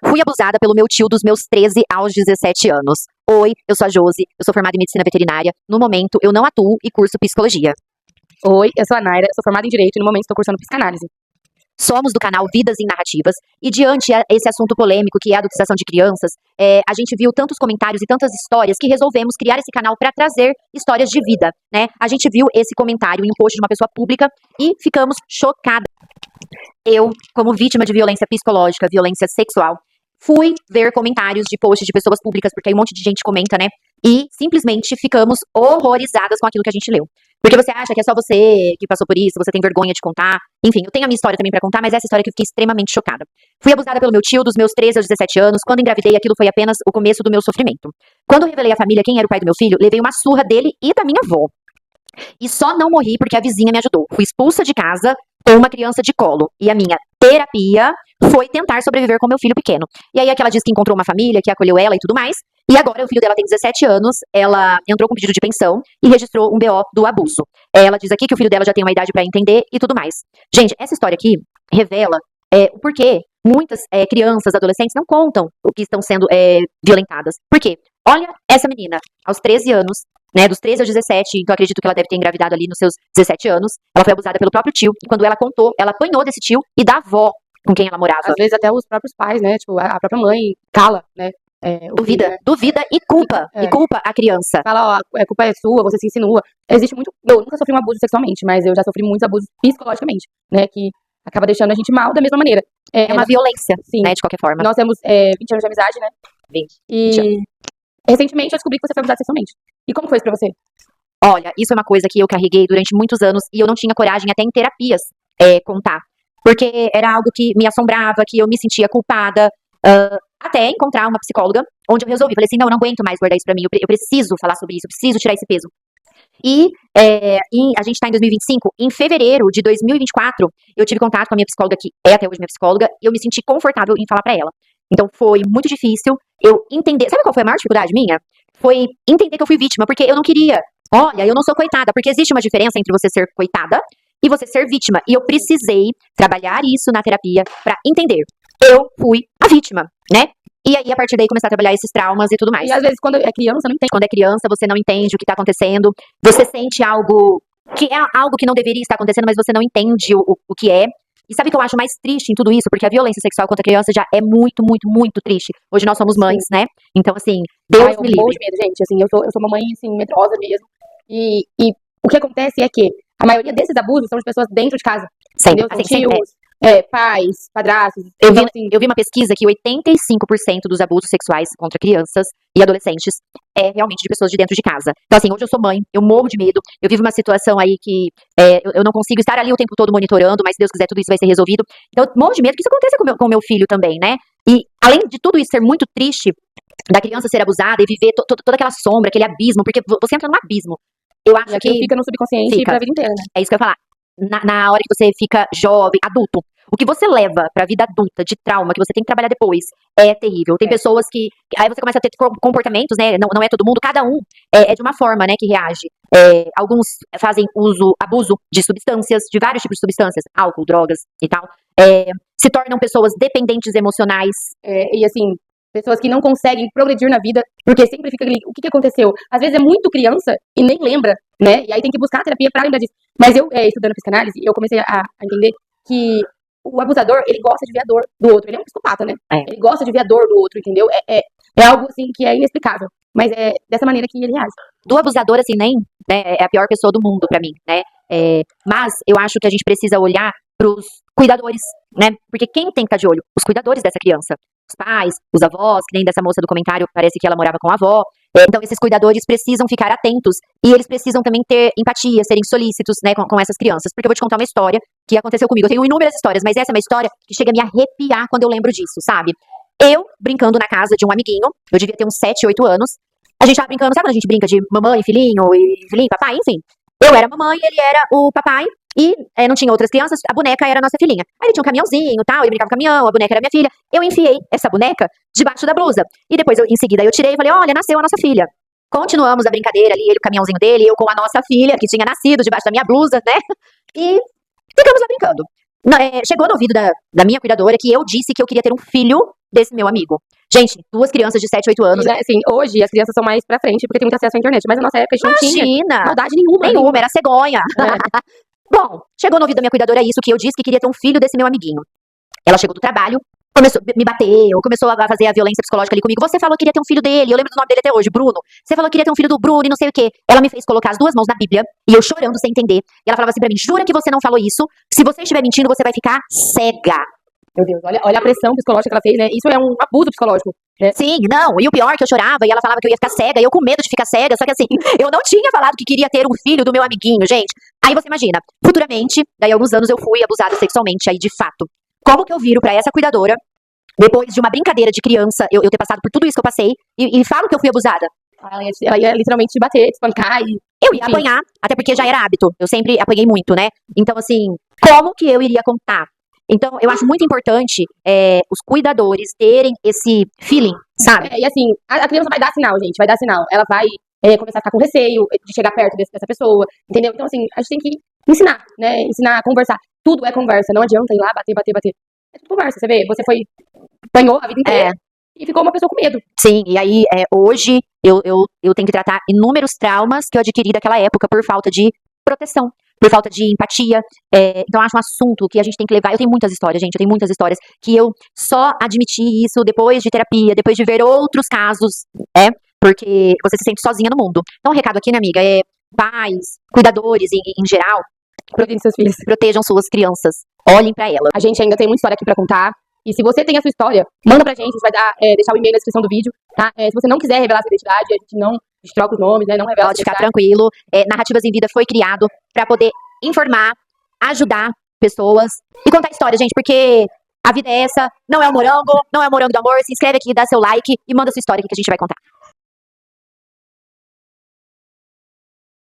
Fui abusada pelo meu tio dos meus 13 aos 17 anos. Oi, eu sou a Josi, eu sou formada em medicina veterinária. No momento, eu não atuo e curso psicologia. Oi, eu sou a Naira, sou formada em Direito e no momento estou cursando Psicanálise. Somos do canal Vidas em Narrativas e diante a esse assunto polêmico que é a adultização de crianças, a gente viu tantos comentários e tantas histórias que resolvemos criar esse canal para trazer histórias de vida, né? A gente viu esse comentário em um post de uma pessoa pública e ficamos chocadas. Eu, como vítima de violência psicológica, violência sexual, fui ver comentários de posts de pessoas públicas, porque aí um monte de gente comenta, né? E simplesmente ficamos horrorizadas com aquilo que a gente leu. Porque você acha que é só você que passou por isso, você tem vergonha de contar. Enfim, eu tenho a minha história também pra contar, mas essa história que eu fiquei extremamente chocada. Fui abusada pelo meu tio dos meus 13 aos 17 anos. Quando engravidei, aquilo foi apenas o começo do meu sofrimento. Quando revelei à família quem era o pai do meu filho, levei uma surra dele e da minha avó. E só não morri porque a vizinha me ajudou. Fui expulsa de casa com uma criança de colo. E a minha terapia foi tentar sobreviver com meu filho pequeno. E aí ela diz que encontrou uma família que acolheu ela e tudo mais. E agora o filho dela tem 17 anos, ela entrou com pedido de pensão e registrou um BO do abuso. Ela diz aqui que o filho dela já tem uma idade pra entender e tudo mais. Gente, essa história aqui revela o porquê muitas crianças, adolescentes não contam o que estão sendo violentadas. Por quê? Olha essa menina, aos 13 anos, né, dos 13 aos 17, então acredito que ela deve ter engravidado ali nos seus 17 anos, ela foi abusada pelo próprio tio, e quando ela contou, ela apanhou desse tio e da avó com quem ela morava. Às vezes até os próprios pais, né, tipo, a própria mãe cala, né. Duvida e culpa a criança. Fala, ó, a culpa é sua, você se insinua. Existe muito, eu nunca sofri um abuso sexualmente, mas eu já sofri muitos abusos psicologicamente, né, que acaba deixando a gente mal da mesma maneira. É uma violência, sim, né, de qualquer forma. Nós temos 20 anos de amizade, né. 20. E recentemente eu descobri que você foi abusada sexualmente. E como foi isso pra você? Olha, isso é uma coisa que eu carreguei durante muitos anos e eu não tinha coragem até em terapias contar. Porque era algo que me assombrava, que eu me sentia culpada, até encontrar uma psicóloga, onde eu resolvi. Falei assim, não aguento mais guardar isso pra mim, eu preciso falar sobre isso, eu preciso tirar esse peso. E a gente tá em 2025, em fevereiro de 2024, eu tive contato com a minha psicóloga, que é até hoje minha psicóloga, e eu me senti confortável em falar pra ela. Então foi muito difícil eu entender. Sabe qual foi a maior dificuldade minha? Foi entender que eu fui vítima, porque eu não queria. Olha, eu não sou coitada, porque existe uma diferença entre você ser coitada e você ser vítima. E eu precisei trabalhar isso na terapia pra entender. Eu fui a vítima, né? E aí, a partir daí, começar a trabalhar esses traumas e tudo mais. E às vezes, quando é criança, não entende. Quando é criança, você não entende o que tá acontecendo. Você sente algo que é algo que não deveria estar acontecendo, mas você não entende o que é. E sabe o que eu acho mais triste em tudo isso? Porque a violência sexual contra a criança já é muito, muito, muito triste. Hoje nós somos mães, né? Então, assim, Deus me livre. Eu morro de medo, gente. Assim, eu sou uma mãe, assim, medrosa mesmo. E o que acontece é que a maioria desses abusos são de pessoas dentro de casa. Sempre. Entendeu? São tios, pais, padrastos. Eu vi uma pesquisa que 85% dos abusos sexuais contra crianças e adolescentes é realmente de pessoas de dentro de casa. Então, assim, hoje eu sou mãe, eu morro de medo, eu vivo uma situação aí que eu não consigo estar ali o tempo todo monitorando, mas se Deus quiser tudo isso vai ser resolvido. Então, eu morro de medo que isso aconteça com o meu filho também, né? E, além de tudo isso ser muito triste, da criança ser abusada e viver toda aquela sombra, aquele abismo, porque você entra num abismo. Eu acho que fica no subconsciente pra vida inteira, né? É isso que eu ia falar. Na hora que você fica jovem, adulto, o que você leva pra vida adulta de trauma, que você tem que trabalhar depois, é terrível. Tem pessoas que aí você começa a ter comportamentos, né? Não é todo mundo, cada um é de uma forma, né, que reage. Alguns fazem abuso de substâncias, de vários tipos de substâncias, álcool, drogas e tal. Se tornam pessoas dependentes emocionais. E assim, pessoas que não conseguem progredir na vida, porque sempre fica ali, o que aconteceu? Às vezes é muito criança e nem lembra, né? E aí tem que buscar a terapia pra lembrar disso. Mas eu, estudando psicanálise, eu comecei a entender que o abusador, ele gosta de ver a dor do outro. Ele é um psicopata, né? Ele gosta de ver a dor do outro, entendeu? É algo, assim, que é inexplicável. Mas é dessa maneira que ele reage. Do abusador, assim, nem é a pior pessoa do mundo pra mim, né? Mas eu acho que a gente precisa olhar pros cuidadores, né? Porque quem tem que estar de olho? Os cuidadores dessa criança. Os pais, os avós, que nem dessa moça do comentário, parece que ela morava com a avó. Então, esses cuidadores precisam ficar atentos e eles precisam também ter empatia, serem solícitos, né, com essas crianças. Porque eu vou te contar uma história que aconteceu comigo. Eu tenho inúmeras histórias, mas essa é uma história que chega a me arrepiar quando eu lembro disso, sabe? Eu, brincando na casa de um amiguinho, eu devia ter uns 7, 8 anos, a gente tava brincando, sabe quando a gente brinca de mamãe, filhinho, papai, enfim. Eu era a mamãe, ele era o papai, e não tinha outras crianças, a boneca era a nossa filhinha. Aí ele tinha um caminhãozinho e tal, ele brincava com o caminhão, a boneca era minha filha. Eu enfiei essa boneca debaixo da blusa. E depois, em seguida, eu tirei e falei, olha, nasceu a nossa filha. Continuamos a brincadeira ali, ele com o caminhãozinho dele, eu com a nossa filha, que tinha nascido debaixo da minha blusa, né? E ficamos lá brincando. Chegou no ouvido da minha cuidadora que eu disse que eu queria ter um filho desse meu amigo. Gente, 2 crianças de 7, 8 anos. E, né, assim, hoje as crianças são mais pra frente porque tem muito acesso à internet. Mas na nossa época a gente não tinha Imagina! maldade nenhuma. Nenhuma, era cegonha. É. Bom, chegou no ouvido da minha cuidadora isso, que eu disse que queria ter um filho desse meu amiguinho. Ela chegou do trabalho, começou a me bater, ou começou a fazer a violência psicológica ali comigo. Você falou que queria ter um filho dele, eu lembro do nome dele até hoje, Bruno. Você falou que queria ter um filho do Bruno e não sei o quê. Ela me fez colocar as 2 mãos na Bíblia, e eu chorando sem entender. E ela falava assim pra mim, jura que você não falou isso? Se você estiver mentindo, você vai ficar cega. Meu Deus, olha a pressão psicológica que ela fez, né? Isso é um abuso psicológico. Sim, não, e o pior é que eu chorava e ela falava que eu ia ficar cega, e eu com medo de ficar cega, só que assim, eu não tinha falado que queria ter um filho do meu amiguinho, gente. Aí você imagina, futuramente, daí alguns anos eu fui abusada sexualmente, aí de fato. Como que eu viro pra essa cuidadora, depois de uma brincadeira de criança, eu ter passado por tudo isso que eu passei, e falo que eu fui abusada? Ela ia literalmente te bater, te espancar e... Eu ia Enfim. apanhar, até porque já era hábito, eu sempre apanhei muito, né? Então assim, como que eu iria contar? Então, eu acho muito importante os cuidadores terem esse feeling, sabe? E assim, a criança vai dar sinal, gente, vai dar sinal. Ela vai começar a ficar com receio de chegar perto dessa pessoa, entendeu? Então, assim, a gente tem que ensinar, né? Ensinar a conversar. Tudo é conversa, não adianta ir lá bater. É tudo conversa, você vê? Você apanhou a vida inteira e ficou uma pessoa com medo. Sim, e aí, hoje, eu tenho que tratar inúmeros traumas que eu adquiri daquela época por falta de proteção, por falta de empatia. Então, eu acho um assunto que a gente tem que levar. Eu tenho muitas histórias, gente, eu tenho muitas histórias que eu só admiti isso depois de terapia, depois de ver outros casos, porque você se sente sozinha no mundo. Então, o recado aqui, né, amiga, pais, cuidadores em geral, Protegem seus filhos. protejam suas crianças, olhem pra elas. A gente ainda tem muita história aqui pra contar. E se você tem a sua história, manda pra gente, a gente vai deixar o e-mail na descrição do vídeo, tá? Se você não quiser revelar sua identidade, a gente troca os nomes, né? Não revela Pode sua ficar identidade. tranquilo. Narrativas em Vida foi criado pra poder informar, ajudar pessoas e contar histórias, gente, porque a vida é essa, não é o morango do amor. Se inscreve aqui, dá seu like e manda sua história aqui que a gente vai contar.